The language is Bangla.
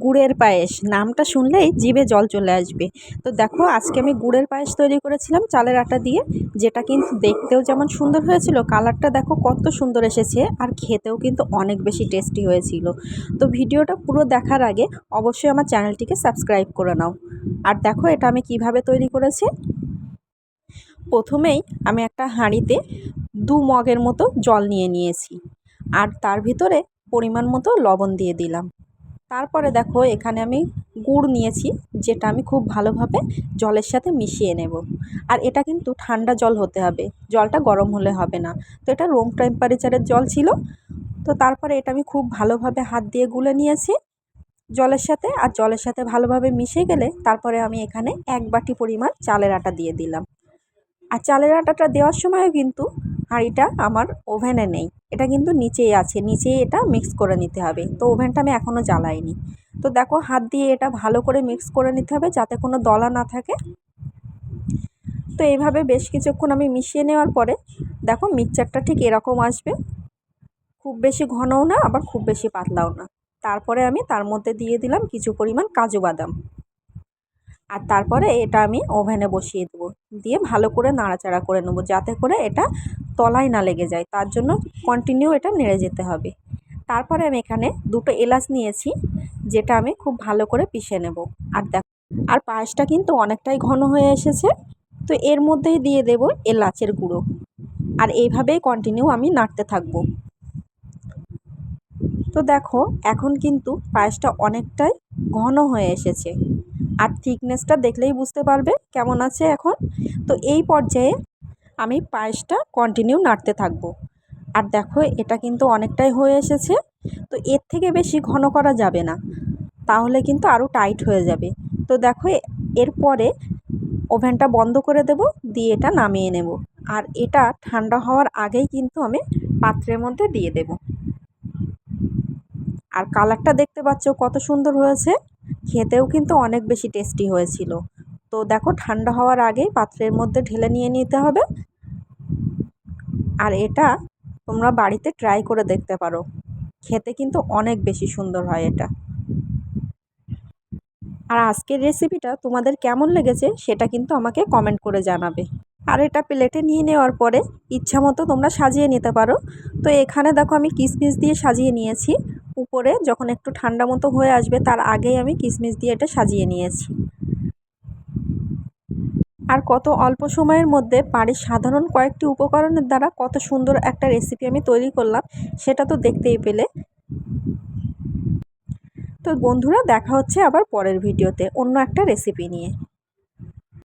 গুড়ের পায়েস নামটা শুনলেই জিভে জল চলে আসবে। তো দেখো আজকে আমি গুড়ের পায়েস তৈরি করেছিলাম চালের আটা দিয়ে, যেটা কিন্তু দেখতেও যেমন সুন্দর হয়েছিল, কালারটা দেখো কত সুন্দর এসেছে, আর খেতেও কিন্তু অনেক বেশি টেস্টি হয়েছিল। তো ভিডিওটা পুরো দেখার আগে অবশ্যই আমার চ্যানেলটিকে সাবস্ক্রাইব করে নাও। আর দেখো এটা আমি কিভাবে তৈরি করেছি। প্রথমেই আমি একটা হাঁড়িতে 2 মগের মতো জল নিয়ে নিয়েছি, আর তার ভিতরে পরিমাণ মতো লবণ দিয়ে দিলাম। তারপরে দেখো এখানে আমি গুড় নিয়েছি, যেটা আমি খুব ভালোভাবে জলের সাথে মিশিয়ে নেব। আর এটা কিন্তু ঠান্ডা জল হতে হবে, জলটা গরম হলে হবে না। তো এটা রুম টেম্পারেচারের জল ছিল। তো তারপরে এটা আমি খুব ভালোভাবে হাত দিয়ে গুলে নিয়েছি জলের সাথে। আর জলের সাথে ভালোভাবে মিশে গেলে তারপরে আমি এখানে 1 বাটি পরিমাণ চালের আটা দিয়ে দিলাম। আর চালের আটাটা দেওয়ার সময়ও কিন্তু হাঁড়িটা আমার ওভেনে নেই, এটা কিন্তু নিচেই আছে, নিচেই এটা মিক্স করে নিতে হবে। তো ওভেনটা আমি এখনও জ্বালাইনি। তো দেখো হাত দিয়ে এটা ভালো করে মিক্স করে নিতে হবে যাতে কোনো দলা না থাকে। তো এইভাবে বেশ কিছুক্ষণ আমি মিশিয়ে নেওয়ার পরে দেখো মিক্সচারটা ঠিক এরকম আসবে, খুব বেশি ঘনও না আবার খুব বেশি পাতলাও না। তারপরে আমি তার মধ্যে দিয়ে দিলাম কিছু পরিমাণ কাজু বাদাম। আর তারপরে এটা আমি ওভেনে বসিয়ে দেবো, দিয়ে ভালো করে নাড়াচাড়া করে নেবো যাতে করে এটা তলায় না লেগে যায়, তার জন্য কন্টিনিউ এটা নেড়ে যেতে হবে। তারপরে আমি এখানে 2টো এলাচ নিয়েছি, যেটা আমি খুব ভালো করে পিষে নেব। আর দেখো আর পায়েসটা কিন্তু অনেকটাই ঘন হয়ে এসেছে। তো এর মধ্যেই দিয়ে দেব এলাচের গুঁড়ো, আর এইভাবেই কন্টিনিউ আমি নাড়তে থাকবো। তো দেখো এখন কিন্তু পায়েসটা অনেকটাই ঘন হয়ে এসেছে, আর থিকনেসটা দেখলেই বুঝতে পারবে কেমন আছে এখন। তো এই পর্যায়ে আমি পায়েসটা কন্টিনিউ নাড়তে থাকবো। আর দেখো এটা কিন্তু অনেকটাই হয়ে এসেছে। তো এর থেকে বেশি ঘন করা যাবে না, তাহলে কিন্তু আরও টাইট হয়ে যাবে। তো দেখো এরপরে ওভেনটা বন্ধ করে দেব, দিয়ে এটা নামিয়ে নেব। আর এটা ঠান্ডা হওয়ার আগেই কিন্তু আমি পাত্রের মধ্যে দিয়ে দেব। আর কালারটা দেখতে পাচ্ছ কত সুন্দর হয়েছে, খেতেও কিন্তু অনেক বেশি টেস্টি হয়েছিল। তো দেখো ঠান্ডা হওয়ার আগেই পাত্রের মধ্যে ঢেলে নিয়ে নিতে হবে। আর এটা তোমরা বাড়িতে ট্রাই করে দেখতে পারো, খেতে কিন্তু অনেক বেশি সুন্দর হয় এটা। আর আজকের রেসিপিটা তোমাদের কেমন লেগেছে সেটা কিন্তু আমাকে কমেন্ট করে জানাবে। আর এটা প্লেটে নিয়ে নেওয়ার পরে ইচ্ছা মতো তোমরা সাজিয়ে নিতে পারো। তো এখানে দেখো আমি কিশমিশ দিয়ে সাজিয়ে নিয়েছি, উপরে যখন একটু ঠান্ডা মতো হয়ে আসবে তার আগেই আমি কিশমিশ দিয়ে এটা সাজিয়ে নিয়েছি। আর কত অল্প সময়ের মধ্যে বাড়ির সাধারণ কয়েকটি উপকরণের দ্বারা কত সুন্দর একটা রেসিপি আমি তৈরি করলাম, সেটা তো দেখতেই পেলে। তো বন্ধুরা দেখা হচ্ছে আবার পরের ভিডিওতে অন্য একটা রেসিপি নিয়ে।